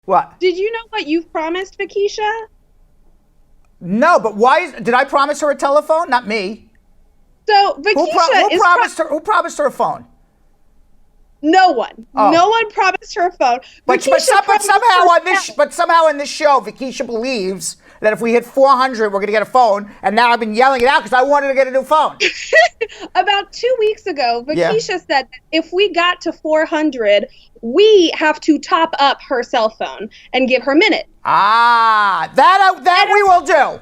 What? Did you know what you've promised, Vakisha? No, but did I promise her a telephone? Not me. So Vakisha Who promised her a phone? No one. Oh. No one promised her a phone. But somehow on this show, Vakisha believes that if we hit 400, we're going to get a phone. And now I've been yelling it out because I wanted to get a new phone. About 2 weeks ago, Vakisha said that if we got to 400, we have to top up her cell phone and give her minutes. That we will do.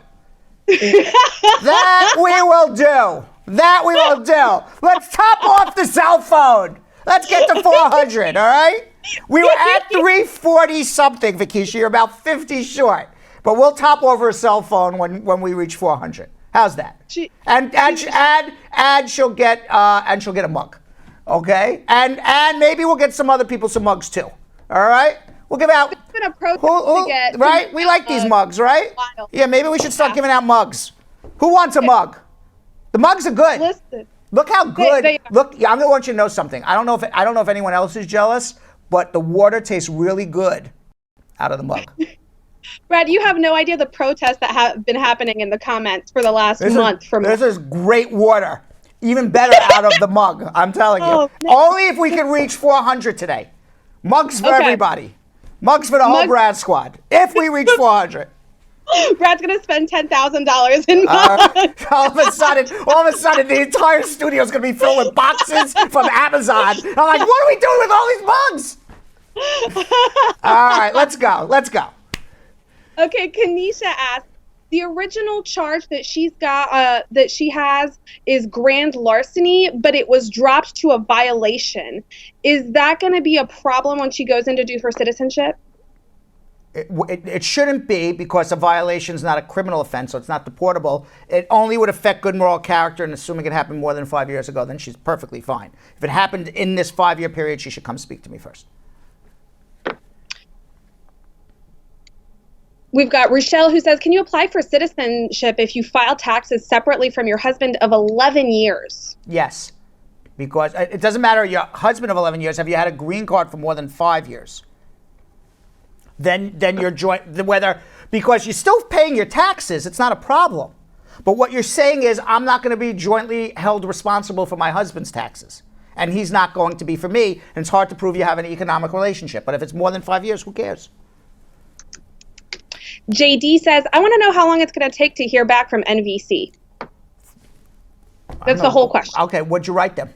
That we will do. That we will do. Let's top off the cell phone. Let's get to 400, all right? We were at 340 something, Vakisha. You're about 50 short. But we'll top over a cell phone when we reach 400. How's that? And she'll get a mug. Okay? And maybe we'll get some other people some mugs too. All right? We'll give out. It's been a protest to get. Right? We like these mugs, right? Yeah, maybe we should start giving out mugs. Who wants a mug? The mugs are good. Listen. Look how good. Look, I'm gonna want you to know something. I don't know if anyone else is jealous, but the water tastes really good out of the mug. Brad, you have no idea the protests that have been happening in the comments for the last month. This is great water. Even better out of the mug. I'm telling you. Only if we can reach 400 today. Mugs for everybody. Mugs for the whole Brad squad. If we reach 400. Brad's gonna spend $10,000 in mugs. All of a sudden, the entire studio is gonna be filled with boxes from Amazon. I'm like, what are we doing with all these mugs? All right, let's go. Okay, Kanisha asked, the original charge that she has is grand larceny, but it was dropped to a violation. Is that going to be a problem when she goes in to do her citizenship? It shouldn't be, because a violation is not a criminal offense, so it's not deportable. It only would affect good moral character, and assuming it happened more than 5 years ago, then she's perfectly fine. If it happened in this 5-year period, she should come speak to me first. We've got Rochelle who says, can you apply for citizenship if you file taxes separately from your husband of 11 years? Yes, because it doesn't matter your husband of 11 years. Have you had a green card for more than 5 years? Then you're joint, because you're still paying your taxes, it's not a problem. But what you're saying is, I'm not going to be jointly held responsible for my husband's taxes. And he's not going to be for me. And it's hard to prove you have an economic relationship. But if it's more than 5 years, who cares? JD says, I want to know how long it's going to take to hear back from NVC. That's the whole question. Okay, what'd you write them?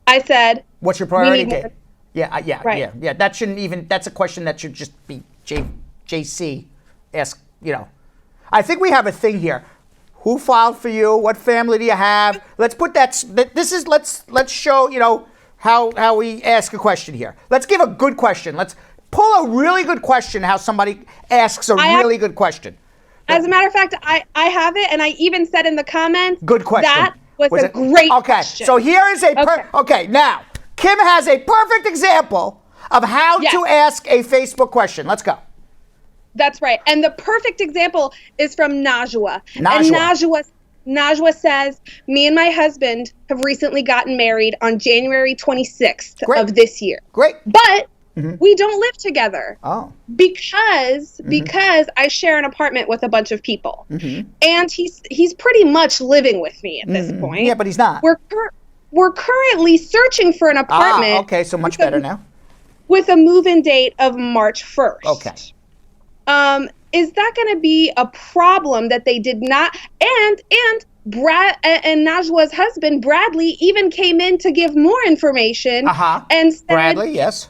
I said, what's your priority date? Yeah. That shouldn't even, that's a question that should just be JC ask, I think we have a thing here. Who filed for you? What family do you have? Let's put let's show, how we ask a question here. Let's give a good question. Let's pull a really good question, how somebody asks a really good question. As a matter of fact, I have it, and I even said in the comments, good question. That was a great question. So here is now, Kim has a perfect example of how to ask a Facebook question. Let's go. That's right. And the perfect example is from Najwa. And Najwa says, me and my husband have recently gotten married on January 26th of this year. Great. But we don't live together. Oh. Because I share an apartment with a bunch of people. And he's pretty much living with me at this point. Yeah, but he's not. We're currently searching for an apartment. Okay, so much better now. With a move-in date of March 1st. Okay. Is that going to be a problem that they did not? And Brad and Najwa's husband Bradley even came in to give more information. And said, Bradley, yes.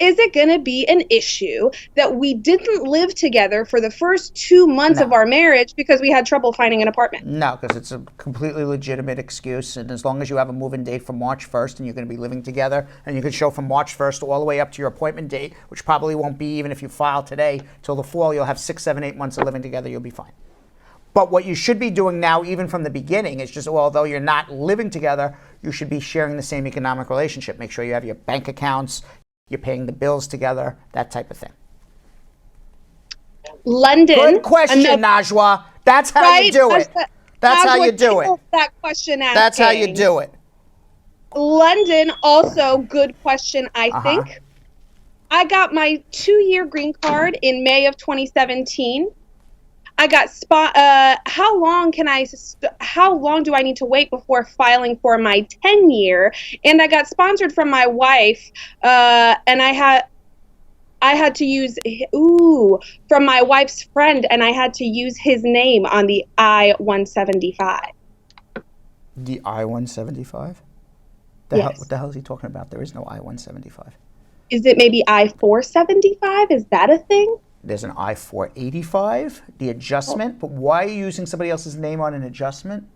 Is it going to be an issue that we didn't live together for the first 2 months of our marriage because we had trouble finding an apartment? No, because it's a completely legitimate excuse. And as long as you have a move-in date for March 1st and you're going to be living together, and you can show from March 1st all the way up to your appointment date, which probably won't be even if you file today, till the fall, you'll have 6, 7, 8 months of living together, you'll be fine. But what you should be doing now, even from the beginning, is just, although you're not living together, you should be sharing the same economic relationship. Make sure you have your bank accounts, you're paying the bills together, that type of thing. London. Good question, Najwa. That's how you do it. That's how you do it. That question asking. That's how you do it. London, also good question, I think. I got my 2-year green card in May of 2017. I got how long do I need to wait before filing for my 10-year? And I got sponsored from my wife, and I had to use from my wife's friend, and I had to use his name on the I-175. The I-175? Yes. What the hell is he talking about? There is no I-175. Is it maybe I-475? Is that a thing? There's an I-485, the adjustment, but why are you using somebody else's name on an adjustment?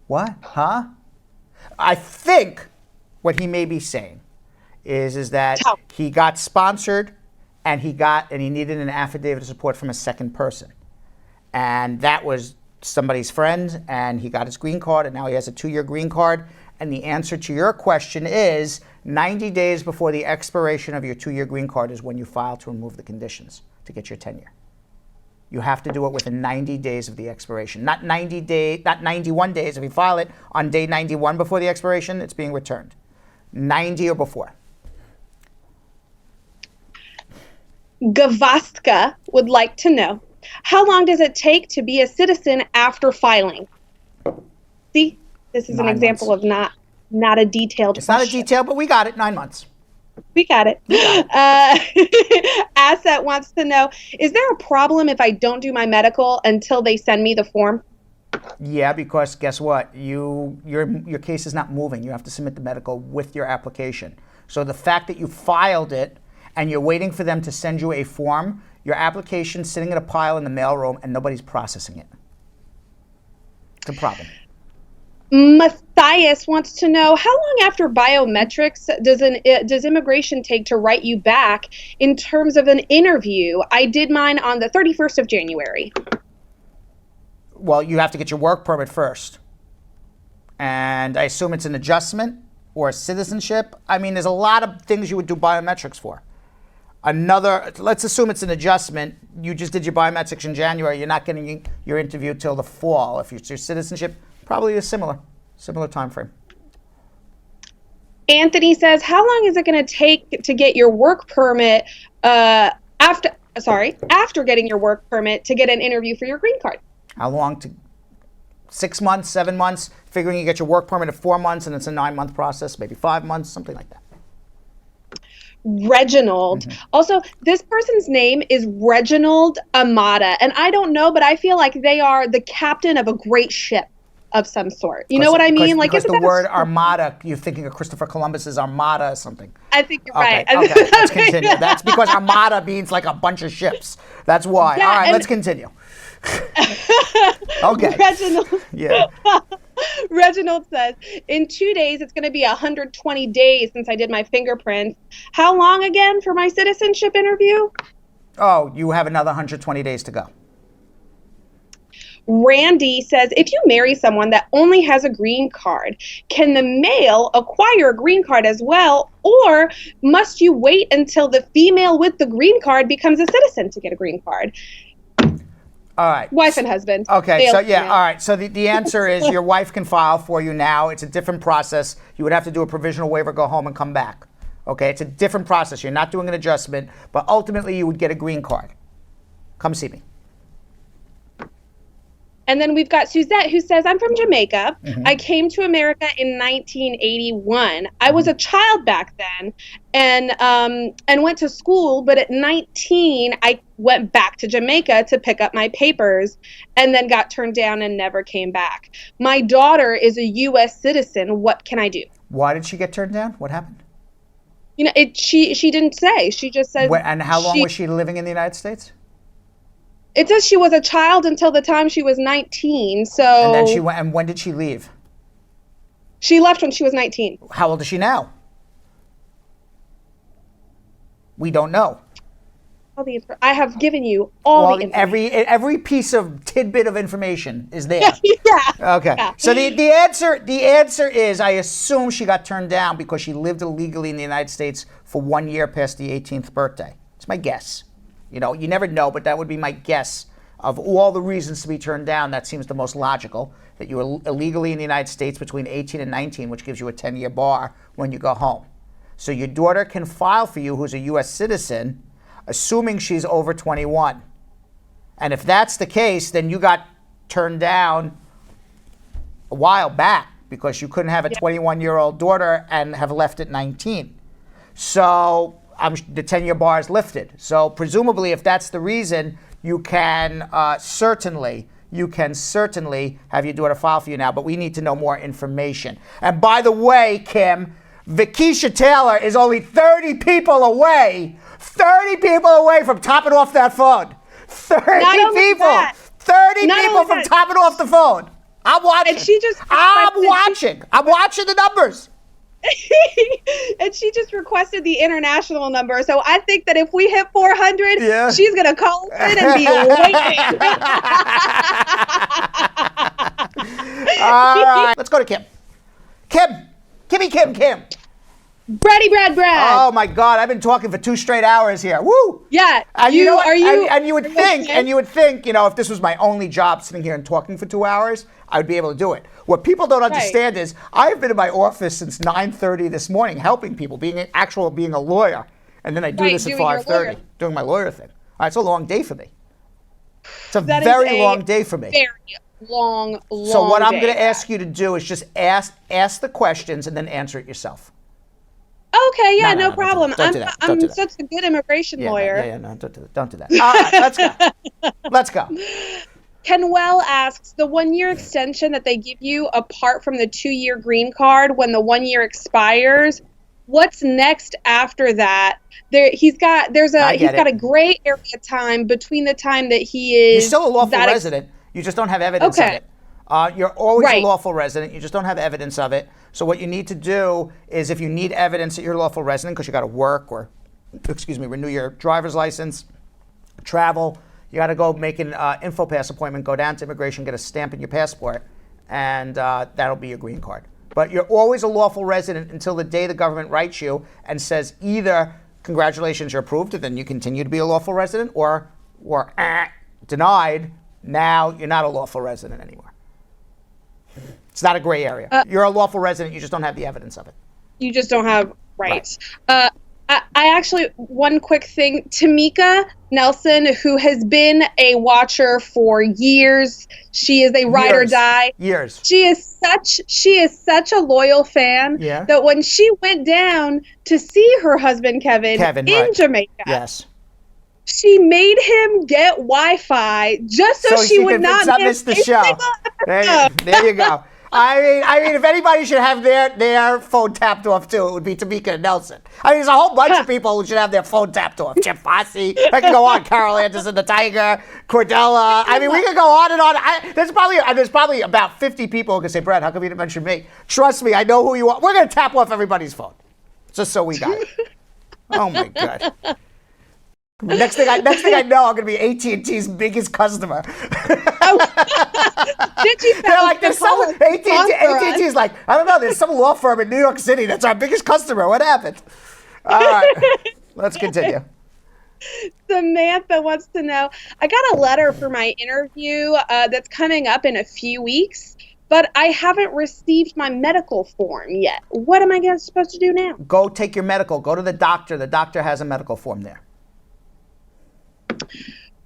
What? Huh? I think what he may be saying is that he got sponsored and he needed an affidavit of support from a second person. And that was somebody's friend, and he got his green card, and now he has a 2-year green card. And the answer to your question is 90 days before the expiration of your 2-year green card is when you file to remove the conditions to get your tenure. You have to do it within 90 days of the expiration, not 91 days. If you file it on day 91 before the expiration, it's being returned. 90 or before. Gavaska would like to know, how long does it take to be a citizen after filing? See, this is 9 an example months. of not a detailed It's question. not a detail, but we got it. 9 months. We got it. Asset wants to know, is there a problem if I don't do my medical until they send me the form? Yeah, because guess what? Your case is not moving. You have to submit the medical with your application. So the fact that you filed it and you're waiting for them to send you a form, your application's sitting in a pile in the mailroom and nobody's processing it. It's a problem. Matthias wants to know, how long after biometrics does immigration take to write you back in terms of an interview? I did mine on the 31st of January. Well, you have to get your work permit first. And I assume it's an adjustment or citizenship. I mean, there's a lot of things you would do biometrics for. Let's assume it's an adjustment. You just did your biometrics in January. You're not getting your interview till the fall. If it's your citizenship, probably a similar time frame. Anthony says, how long is it going to take to get your work permit after getting your work permit to get an interview for your green card? How long 6 months, 7 months, figuring you get your work permit at 4 months and it's a 9-month process, maybe 5 months, something like that. Reginald. Mm-hmm. Also, this person's name is Reginald Amata, and I don't know, but I feel like they are the captain of a great ship of some sort. You know what I mean? Because the word armada, you're thinking of Christopher Columbus's armada or something. I think you're right. Okay, let's continue. That's because armada means like a bunch of ships. That's why. Yeah, all right, let's continue. Okay. Reginald. Yeah. Reginald says, in 2 days, it's going to be 120 days since I did my fingerprints. How long again for my citizenship interview? Oh, you have another 120 days to go. Randy says, if you marry someone that only has a green card, can the male acquire a green card as well, or must you wait until the female with the green card becomes a citizen to get a green card? All right. Wife and husband. Okay, so yeah, all right. So the answer is your wife can file for you now. It's a different process. You would have to do a provisional waiver, go home, and come back. Okay, it's a different process. You're not doing an adjustment, but ultimately you would get a green card. Come see me. And then we've got Suzette, who says, I'm from Jamaica. Mm-hmm. I came to America in 1981. I was a child back then and went to school, but at 19, I went back to Jamaica to pick up my papers and then got turned down and never came back. My daughter is a U.S. citizen. What can I do? Why did she get turned down? What happened? You know, she didn't say. She just said. And how long was she living in the United States? It says she was a child until the time she was 19. So. And then she went. And when did she leave? She left when she was 19. How old is she now? We don't know. I have given you all the information. Every piece of tidbit of information is there. Yeah. Okay. Yeah. So the answer is, I assume she got turned down because she lived illegally in the United States for 1 year past the 18th birthday. It's my guess. You know, you never know, but that would be my guess. Of all the reasons to be turned down, that seems the most logical, that you were illegally in the United States between 18 and 19, which gives you a 10-year bar when you go home. So your daughter can file for you, who's a U.S. citizen, assuming she's over 21. And if that's the case, then you got turned down a while back because you couldn't have a 21-year-old daughter and have left at 19. So the 10-year bar is lifted. So presumably, if that's the reason, you can certainly have your daughter file for you now, but we need to know more information. And by the way, Kim, Vikisha Taylor is only 30 people away from topping off that phone. 30 people! That, 30 people from topping off the phone. I'm watching. And I'm watching the numbers. And she just requested the international number. So I think that if we hit 400, she's going to call us in and be waiting. All right. Let's go to Kim. Kim. Brad. Oh my God! I've been talking for 2 straight hours here. Woo! Yeah. And you would think, if this was my only job, sitting here and talking for 2 hours, I would be able to do it. What people don't understand is I've been in my office since 9:30 this morning, helping people, being a lawyer, and then I do this at 5:30, doing my lawyer thing. All right, it's a long day for me. It's a very long day for me. Very long. So what I'm going to ask you to do is just ask the questions and then answer it yourself. Okay, yeah, no problem. Don't do that. I'm such a good immigration lawyer. No, don't do that. All right, let's go. Kenwell asks, the 1-year extension that they give you apart from the 2-year green card when the 1 year expires, what's next after that? He's got a gray area time between the time that he is. You're still a lawful resident. You just don't have evidence of it. You're always a lawful resident. You just don't have evidence of it. So what you need to do is, if you need evidence that you're a lawful resident because you got to work or, renew your driver's license, travel, you got to go make an InfoPass appointment, go down to immigration, get a stamp in your passport, and that'll be your green card. But you're always a lawful resident until the day the government writes you and says either, congratulations, you're approved, and then you continue to be a lawful resident, or denied, now you're not a lawful resident anymore. It's not a gray area. You're a lawful resident, you just don't have the evidence of it. You just don't have rights. Right. I actually, one quick thing, Tamika Nelson, who has been a watcher for years, she is a ride or die. Years. She is such a loyal fan that when she went down to see her husband Kevin in Jamaica, she made him get Wi-Fi just so she would not miss the show. There you go. I mean, if anybody should have their phone tapped off too, it would be Tamika Nelson. I mean, there's a whole bunch of people who should have their phone tapped off. Jeff Fosse, I can go on. Carol Anderson, the Tiger, Cordella. I mean, we could go on and on. There's probably about 50 people who can say, Brad, how come you didn't mention me? Trust me, I know who you are. We're gonna tap off everybody's phone, just so we got it. Oh my God. Next thing I know, I'm gonna be AT&T's biggest customer. They're like, there's some AT&T's like, I don't know, there's some law firm in New York City that's our biggest customer. What happened? All right, let's continue. Samantha wants to know, I got a letter for my interview that's coming up in a few weeks, but I haven't received my medical form yet. What am I supposed to do now? Go take your medical. Go to the doctor. The doctor has a medical form there.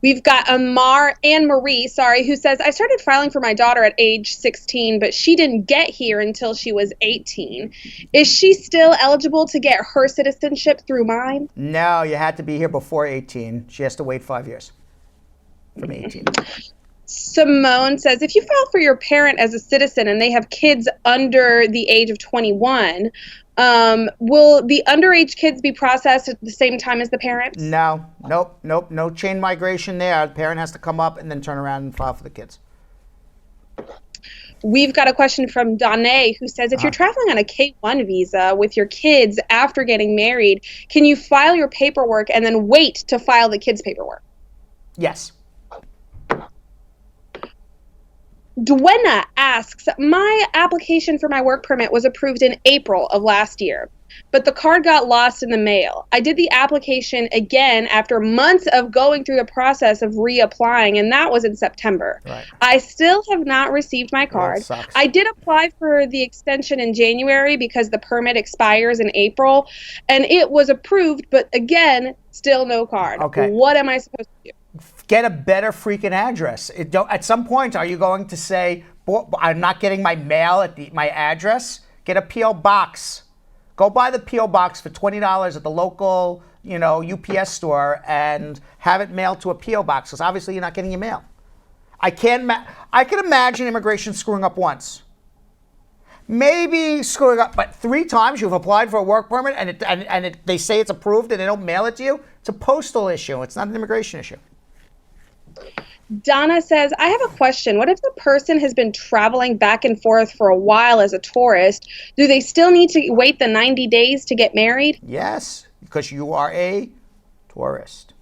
We've got Anne-Marie, who says, I started filing for my daughter at age 16, but she didn't get here until she was 18. Is she still eligible to get her citizenship through mine? No, you had to be here before 18. She has to wait 5 years from 18. Simone says, if you file for your parent as a citizen and they have kids under the age of 21, will the underage kids be processed at the same time as the parents? No, no chain migration there. The parent has to come up and then turn around and file for the kids. We've got a question from Danae, who says, if you're traveling on a K-1 visa with your kids after getting married, can you file your paperwork and then wait to file the kids' paperwork? Yes. Dwenna asks, my application for my work permit was approved in April of last year. but the card got lost in the mail. I did the application again after months of going through the process of reapplying, and that was in September. Right. I still have not received my card. That sucks. I did apply for the extension in January because the permit expires in April, and it was approved, but again, still no card. Okay. What am I supposed to do? Get a better freaking address. At some point, are you going to say, I'm not getting my mail at my address? Get a P.O. box. Go buy the P.O. box for $20 at the local, UPS store and have it mailed to a P.O. box, because obviously you're not getting your mail. I can imagine immigration screwing up once. Maybe screwing up, but 3 times you've applied for a work permit and they say it's approved and they don't mail it to you. It's a postal issue. It's not an immigration issue. Donna says, I have a question. What if the person has been traveling back and forth for a while as a tourist? Do they still need to wait the 90 days to get married? Yes, because you are a tourist.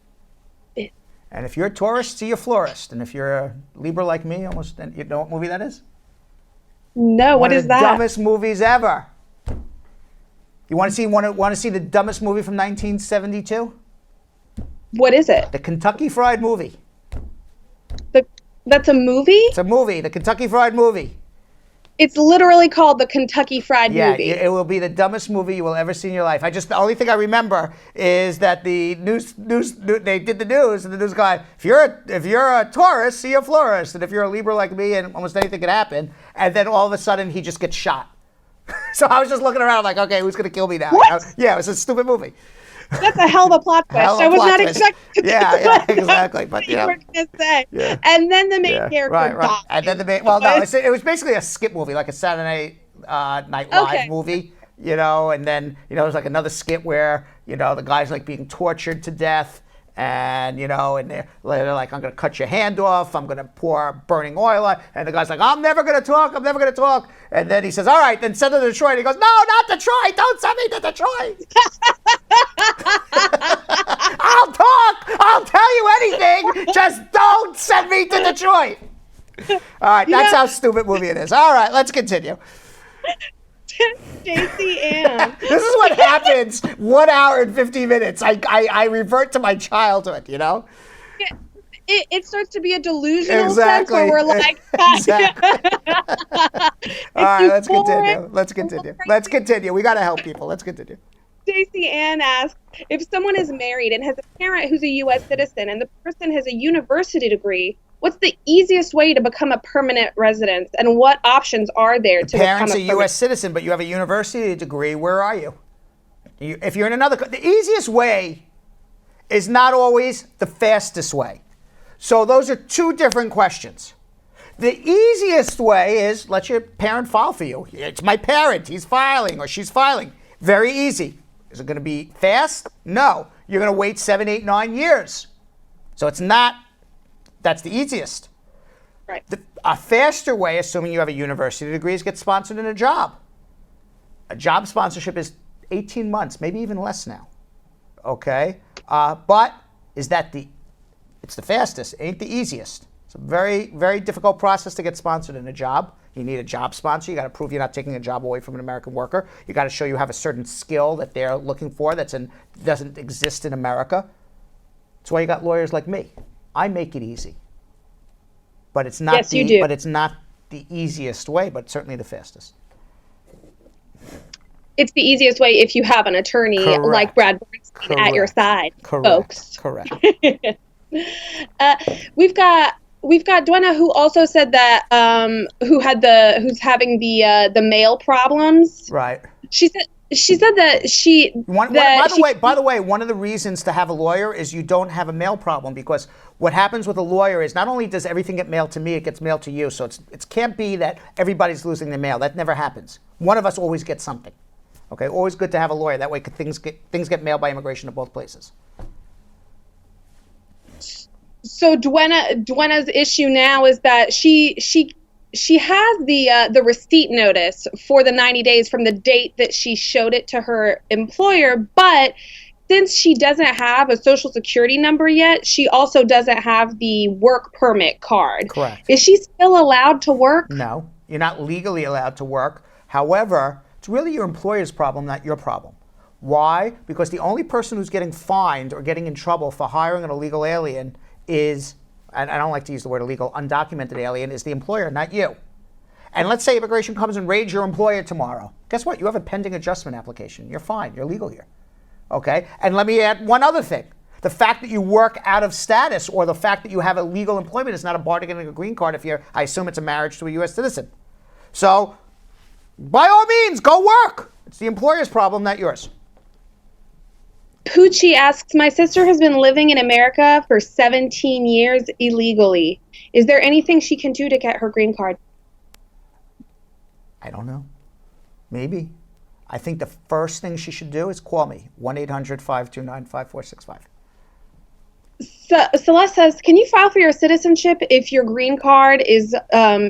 And if you're a tourist, see a florist. And if you're a Libra like me, then you know what movie that is? No, what is that? One of the dumbest movies ever. You want to see the dumbest movie from 1972? What is it? The Kentucky Fried Movie. That's a movie? It's a movie, the Kentucky Fried Movie. It's literally called the Kentucky Fried Movie. Yeah, it will be the dumbest movie you will ever see in your life. The only thing I remember is that the news they did the news, and the news guy, if you're a tourist, see a florist, and if you're a Libra like me, and almost anything could happen, and then all of a sudden he just gets shot. So I was just looking around like, okay, who's gonna kill me now? What? Yeah, it was a stupid movie. That's a hell of a plot twist. I was not expecting to Yeah, exactly. But you were going to say. Yeah. And then the main character died. And then it was basically a skit movie, like a Saturday Night Live movie, and then, there's like another skit where, the guy's like being tortured to death. And, and they're like, I'm going to cut your hand off. I'm going to pour burning oil on. And the guy's like, I'm never going to talk. And then he says, all right, then send her to Detroit. He goes, no, not Detroit. Don't send me to Detroit. I'll talk. I'll tell you anything. Just don't send me to Detroit. All right, that's how stupid movie it is. All right, let's continue. JC Ann. This is what happens 1 hour and 15 minutes. I revert to my childhood, It starts to be a delusional sense where we're like, exactly. All right, let's continue. We got to help people. Let's continue. JC Ann asks, if someone is married and has a parent who's a U.S. citizen and the person has a university degree, what's the easiest way to become a permanent resident, and what options are there to become a parent's a U.S. citizen, but you have a university degree. Where are you? If you're in another, the easiest way is not always the fastest way. So those are 2 different questions. The easiest way is let your parent file for you. It's my parent. He's filing or she's filing. Very easy. Is it going to be fast? No. You're going to wait 7, 8, 9 years. So it's not. That's the easiest. Right. A faster way, assuming you have a university degree, is get sponsored in a job. A job sponsorship is 18 months, maybe even less now. Okay? But is that it's the fastest, it ain't the easiest. It's a very, very difficult process to get sponsored in a job. You need a job sponsor. You got to prove you're not taking a job away from an American worker. You got to show you have a certain skill that they're looking for doesn't exist in America. That's why you got lawyers like me. I make it easy. But it's not But it's not the easiest way, but certainly the fastest. It's the easiest way if you have an attorney like Brad Bernstein at your side, folks. Correct. We've got Dwenna, who also said that who's having the mail problems. Right. She said that she. By the way, one of the reasons to have a lawyer is you don't have a mail problem, because what happens with a lawyer is not only does everything get mailed to me, it gets mailed to you. So it can't be that everybody's losing their mail. That never happens. One of us always gets something. Okay, always good to have a lawyer. That way things get mailed by immigration to both places. So Dwenna's issue now is that she has the receipt notice for the 90 days from the date that she showed it to her employer, but since she doesn't have a social security number yet, she also doesn't have the work permit card. Correct. Is she still allowed to work? No, you're not legally allowed to work. However, it's really your employer's problem, not your problem. Why? Because the only person who's getting fined or getting in trouble for hiring an illegal alien is, and I don't like to use the word illegal, undocumented alien, is the employer, not you. And let's say immigration comes and raids your employer tomorrow. Guess what? You have a pending adjustment application. You're fine. You're legal here. Okay? And let me add one other thing. The fact that you work out of status or the fact that you have illegal employment is not a bar to getting a green card if you're, I assume it's a marriage to a U.S. citizen. So, by all means, go work. It's the employer's problem, not yours. Poochie asks, my sister has been living in America for 17 years illegally. Is there anything she can do to get her green card? I don't know. Maybe. I think the first thing she should do is call me, 1-800-529-5465. Celeste says, can you file for your citizenship if your green card is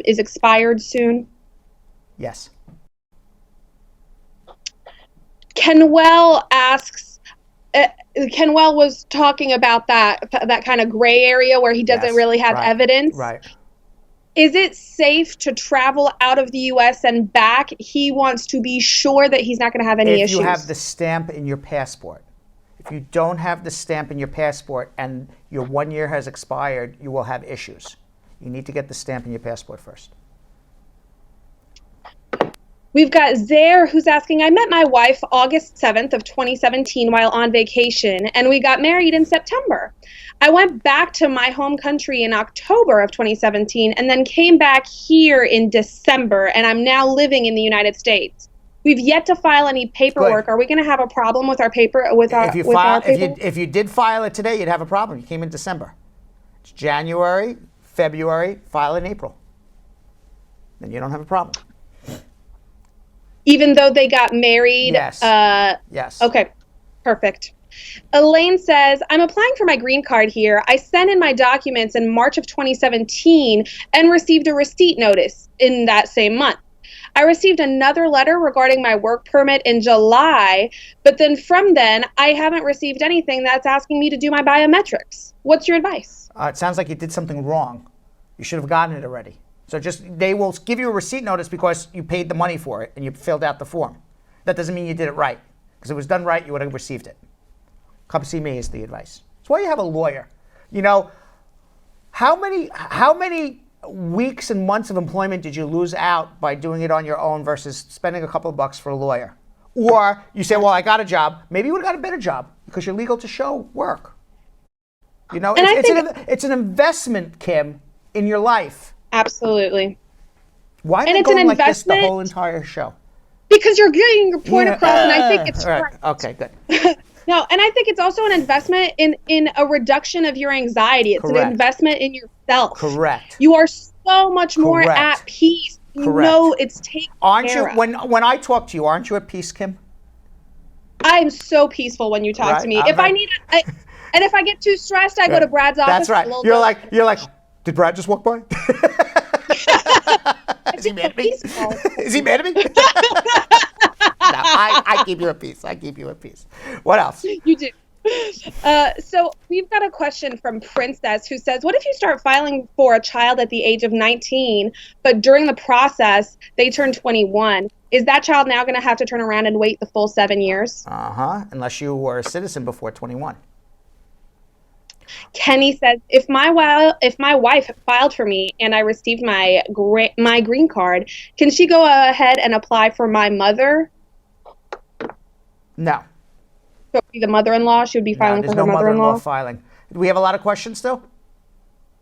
expired soon? Yes. Kenwell asks, Kenwell was talking about that kind of gray area where he doesn't really have evidence. Right. Is it safe to travel out of the U.S. and back? He wants to be sure that he's not going to have any issues. If you have the stamp in your passport. If you don't have the stamp in your passport and your 1 year has expired, you will have issues. You need to get the stamp in your passport first. We've got Zaire who's asking, I met my wife August 7th of 2017 while on vacation, and we got married in September. I went back to my home country in October of 2017 and then came back here in December, and I'm now living in the United States. We've yet to file any paperwork. Good. Are we going to have a problem with our paper? If you did file it today, you'd have a problem. You came in December. It's January, February, file in April. Then you don't have a problem. Even though they got married? Yes. Yes. Okay, perfect. Elaine says, I'm applying for my green card here. I sent in my documents in March of 2017 and received a receipt notice in that same month. I received another letter regarding my work permit in July, but then from then, I haven't received anything that's asking me to do my biometrics. What's your advice? It sounds like you did something wrong. You should have gotten it already. So they will give you a receipt notice because you paid the money for it and you filled out the form. That doesn't mean you did it right. Because if it was done right, you would have received it. Come see me is the advice. That's why you have a lawyer. You know, how many weeks and months of employment did you lose out by doing it on your own versus spending a couple of bucks for a lawyer? Or you say, well, I got a job. Maybe you would have got a better job because you're legal to show work. You know, it's an investment, Kim, in your life. Absolutely. Why am I going like this the whole entire show? Because you're getting your point across, and I think it's right. Okay, good. No, and I think it's also an investment in a reduction of your anxiety. It's Correct. An investment in yourself. Correct. You are so much more Correct. at peace. You Correct. know it's taken Aren't care you? of. When I talk to you, aren't you at peace, Kim? I'm so peaceful when you talk Right. to me. If I get too stressed, I go to Brad's office. That's right. You're like, did Brad just walk by? Is he mad at me? Is he mad at me? No, I keep you at peace. I keep you at peace. What else? You do. So we've got a question from Princess who says, what if you start filing for a child at the age of 19, but during the process, they turn 21? Is that child now going to have to turn around and wait the full 7 years? Unless you were a citizen before 21. Kenny says, if my wife filed for me and I received my green card, can she go ahead and apply for my mother? No. So it would be the mother-in-law. She would be filing for her mother-in-law. There's no mother-in-law filing. Do we have a lot of questions still?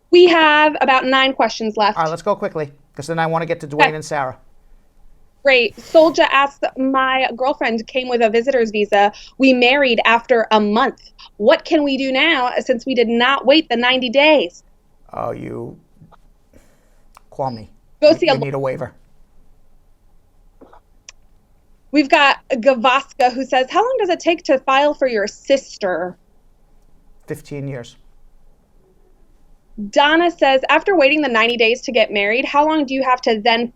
We have about 9 questions left. All right, let's go quickly, because then I want to get to Dwayne and Sarah. Great. Soldier asks, my girlfriend came with a visitor's visa. We married after a month. What can we do now since we did not wait the 90 days? Oh, you call me. Go see you need a waiver. We've got Gavaska who says, how long does it take to file for your sister? 15 years. Donna says, after waiting the 90 days to get married, how long do you have to then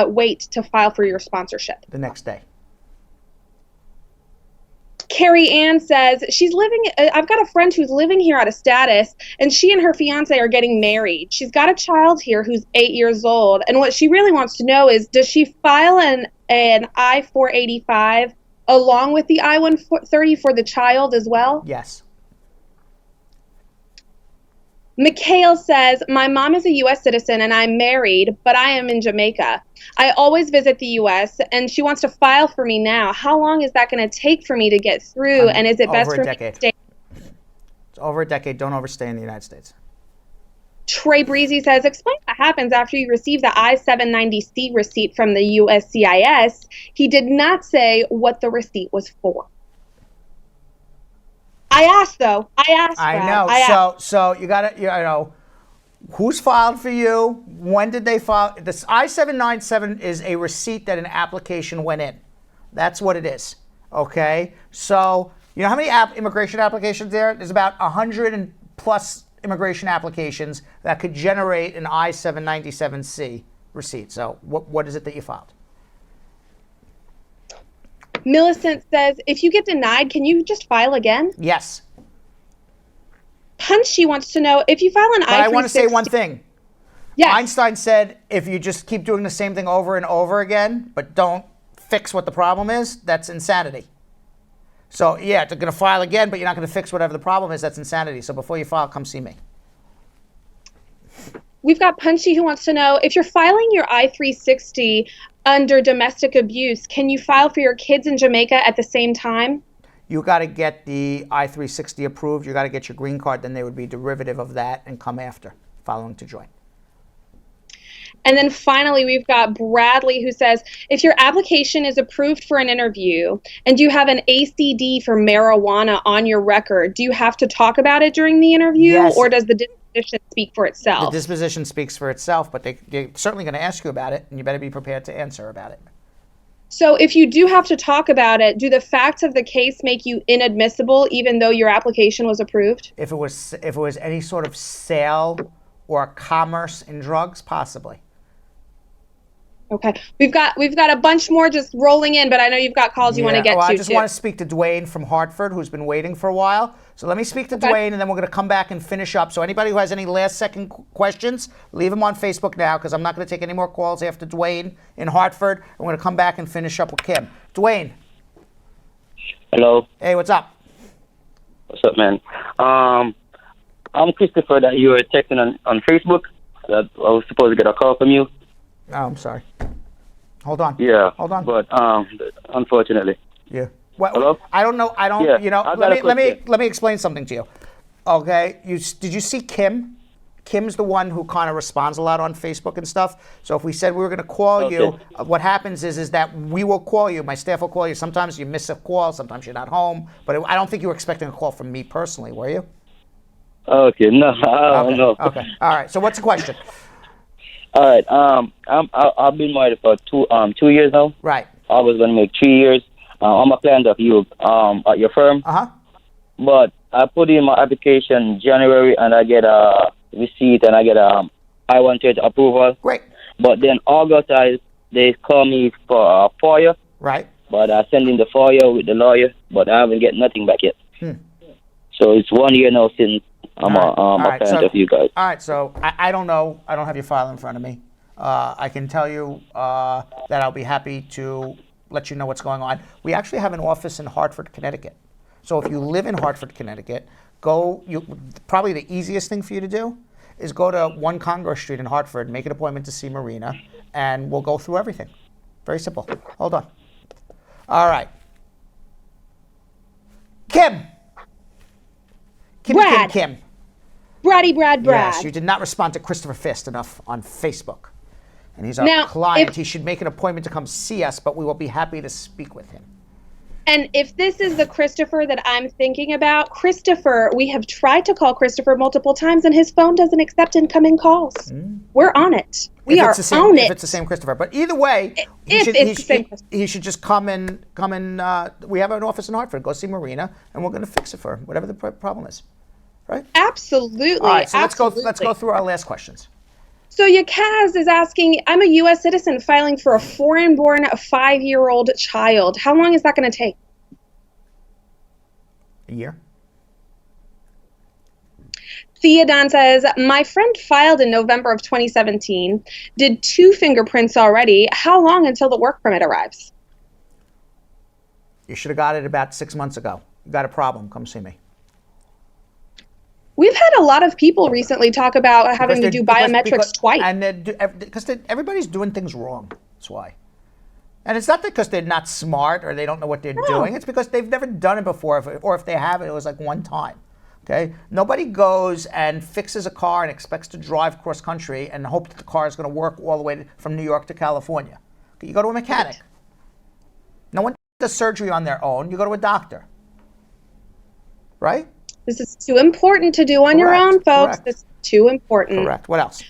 wait to file for your sponsorship? The next day. Carrie Ann says, I've got a friend who's living here out of status, and she and her fiance are getting married. She's got a child here who's 8 years old, and what she really wants to know is, does she file an I-485 along with the I-130 for the child as well? Yes. Mikhail says, my mom is a U.S. citizen and I'm married, but I am in Jamaica. I always visit the U.S. and she wants to file for me now. How long is that going to take for me to get through? And is it best for me to stay? It's over a decade. Don't overstay in the United States. Trey Breezy says, explain what happens after you receive the I-790C receipt from the USCIS. He did not say what the receipt was for. I asked, though. I know. So you got to, who's filed for you? When did they file? This I-797 is a receipt that an application went in. That's what it is. Okay? So, you know how many immigration applications there? There's about 100 and plus immigration applications that could generate an I-797C receipt. So what is it that you filed? Millicent says, if you get denied, can you just file again? Yes. Punchy wants to know, if you file an I-360... But I want to say one thing. Yes. Einstein said, if you just keep doing the same thing over and over again, but don't fix what the problem is, that's insanity. So, yeah, they're going to file again, but you're not going to fix whatever the problem is, that's insanity. So before you file, come see me. We've got Punchy who wants to know, if you're filing your I-360 under domestic abuse, can you file for your kids in Jamaica at the same time? You got to get the I-360 approved. You got to get your green card. Then they would be derivative of that and come after, following to join. And then finally, we've got Bradley who says, if your application is approved for an interview and you have an ACD for marijuana on your record, do you have to talk about it during the interview? Yes. Or does the disposition speak for itself? The disposition speaks for itself, but they're certainly going to ask you about it, and you better be prepared to answer about it. So if you do have to talk about it, do the facts of the case make you inadmissible even though your application was approved? If it was any sort of sale or commerce in drugs, possibly. Okay. We've got a bunch more just rolling in, but I know you've got calls you want to get to. I just want to speak to Dwayne from Hartford, who's been waiting for a while. So let me speak to Dwayne, and then we're going to come back and finish up. So anybody who has any last-second questions, leave them on Facebook now, because I'm not going to take any more calls after Dwayne in Hartford. I'm going to come back and finish up with Kim. Dwayne. Hello. Hey, what's up? What's up, man? I'm Christopher that you were texting on Facebook. That I was supposed to get a call from you. Oh, I'm sorry. Hold on. Yeah. Hold on. But unfortunately. Yeah. Well, Hello? I don't know. Yeah, You know. Let me explain something to you. Okay. Did you see Kim? Kim's the one who kind of responds a lot on Facebook and stuff. So if we said we were going to call you, what happens is that we will call you. My staff will call you. Sometimes you miss a call. Sometimes you're not home. But I don't think you were expecting a call from me personally, were you? Okay. No. No. Okay. All right. So what's the question? All right. I've been married for 2 years now. Right. I was going to make 3 years. I'm a client of you at your firm. But I put in my application January, and I get a receipt, and I get a I-130 approval. Great. But then August, they call me for a FOIA. Right. But I send in the FOIA with the lawyer, but I haven't get nothing back yet. So it's 1 year now since I'm a client of you guys. All right, so I don't know. I don't have your file in front of me. I can tell you that I'll be happy to let you know what's going on. We actually have an office in Hartford, Connecticut. So if you live in Hartford, Connecticut, probably the easiest thing for you to do is go to 1 Congress Street in Hartford, make an appointment to see Marina, and we'll go through everything. Very simple. Hold on. All right. Kim. Kim. Brad. Yes, you did not respond to Christopher Fist enough on Facebook. And he's our client. He should make an appointment to come see us, but we will be happy to speak with him. And if this is the Christopher that I'm thinking about, Christopher, we have tried to call Christopher multiple times, and his phone doesn't accept incoming calls. We're on it. We are on it. If it's the same Christopher. But either way, he should just come and we have an office in Hartford. Go see Marina, and we're going to fix it for him, whatever the problem is. Right? Absolutely. All right, so let's go through our last questions. So Yakaz is asking, I'm a U.S. citizen filing for a foreign-born 5-year-old child. How long is that going to take? A year. Theodon says, my friend filed in November of 2017, did 2 fingerprints already. How long until the work permit arrives? You should have got it about 6 months ago. You got a problem, come see me. We've had a lot of people recently talk about having to do biometrics twice. And because everybody's doing things wrong. That's why. And it's not because they're not smart or they don't know what they're doing. It's because they've never done it before, or if they have it was like one time. Okay? Nobody goes and fixes a car and expects to drive cross country and hope that the car is going to work all the way from New York to California. You go to a mechanic. No one does surgery on their own. You go to a doctor. Right? This is too important to do on your own, folks. This is too important. Correct. What else?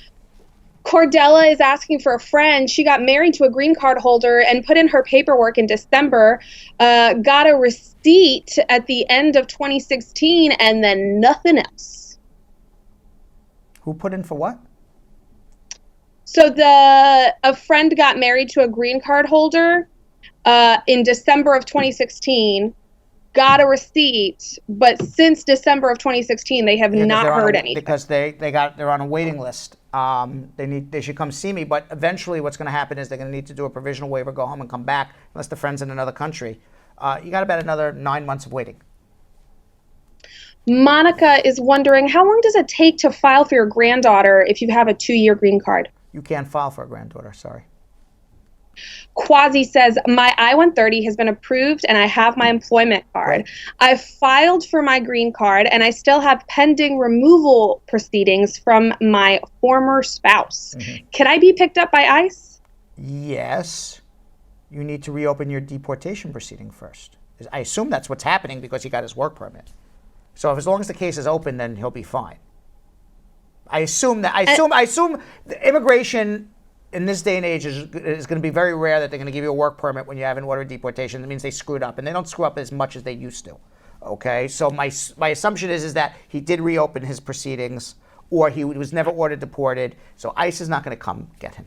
Cordella is asking for a friend. She got married to a green card holder and put in her paperwork in December, got a receipt at the end of 2016, and then nothing else. Who put in for what? So a friend got married to a green card holder in December of 2016. Got a receipt, but since December of 2016, they have not heard anything. Because they're on a waiting list. They should come see me, but eventually what's going to happen is they're going to need to do a provisional waiver, go home and come back, unless the friend's in another country. You got about another 9 months of waiting. Monica is wondering, how long does it take to file for your granddaughter if you have a 2-year green card? You can't file for a granddaughter, sorry. Quasi says, my I-130 has been approved and I have my employment card. Right. I've filed for my green card and I still have pending removal proceedings from my former spouse. Mm-hmm. Can I be picked up by ICE? Yes. You need to reopen your deportation proceeding first. I assume that's what's happening because he got his work permit. So as long as the case is open, then he'll be fine. I assume the immigration in this day and age is going to be very rare that they're going to give you a work permit when you have an order of deportation. That means they screwed up, and they don't screw up as much as they used to. Okay, so my assumption is that he did reopen his proceedings, or he was never ordered deported. So ICE is not going to come get him.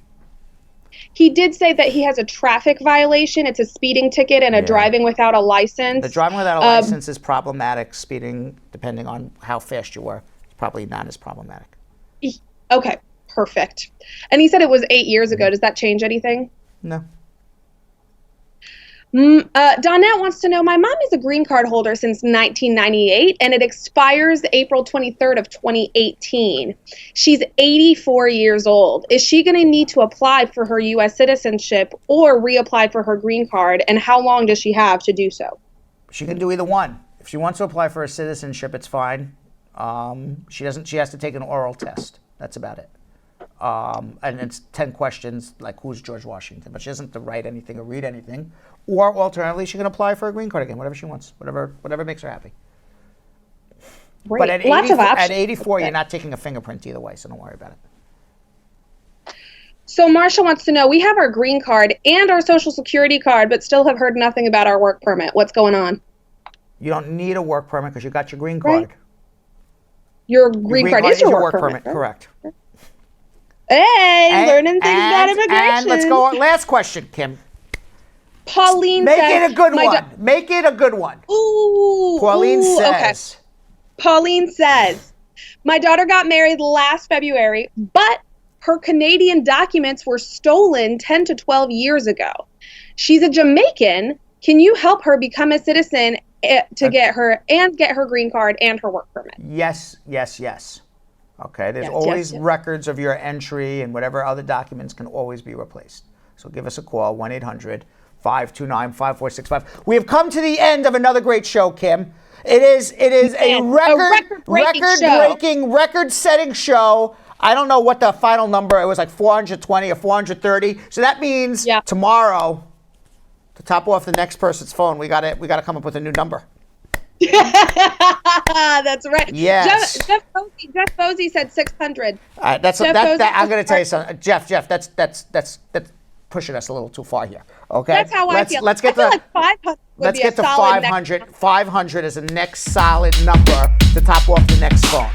He did say that he has a traffic violation. It's a speeding ticket and a driving without a license. The driving without a license is problematic. Speeding, depending on how fast you were, is probably not as problematic. Okay. Perfect. And he said it was 8 years ago. Does that change anything? No. Donnette wants to know, my mom is a green card holder since 1998, and it expires April 23rd of 2018. She's 84 years old. Is she going to need to apply for her U.S. citizenship or reapply for her green card, and how long does she have to do so? She can do either one. If she wants to apply for her citizenship, it's fine. She has to take an oral test. That's about it. And it's 10 questions, like who's George Washington, but she doesn't have to write anything or read anything. Or alternatively, she can apply for a green card again, whatever she wants, whatever makes her happy. Great. But at Lots of options. At 84, you're not taking a fingerprint either way, so don't worry about it. So Marsha wants to know, we have our green card and our social security card, but still have heard nothing about our work permit. What's going on? You don't need a work permit because you got your green card. Right. Your green card is your work permit. Right? Correct. Hey, learning things about immigration. And let's go on. Last question, Kim. Pauline Make says, it a good one. Make it a good one. Pauline says. Okay. Pauline says, my daughter got married last February, but her Canadian documents were stolen 10 to 12 years ago. She's a Jamaican. Can you help her become a citizen to get her green card and her work permit? Yes. Okay, there's always records of your entry, and whatever other documents can always be replaced. So give us a call, 1-800-529-5465. We have come to the end of another great show, Kim. It is a record-breaking, record-setting show. I don't know what the final number, it was like 420 or 430. So that means tomorrow, to top off the next person's phone, we got to come up with a new number. That's right. Yes. Jeff Posey said 600. I'm going to tell you something, Jeff. That's pushing us a little too far here. Okay. That's how I feel. Let's get I feel like 500. Let's get to 500. 500 is the next solid number to top off the next phone.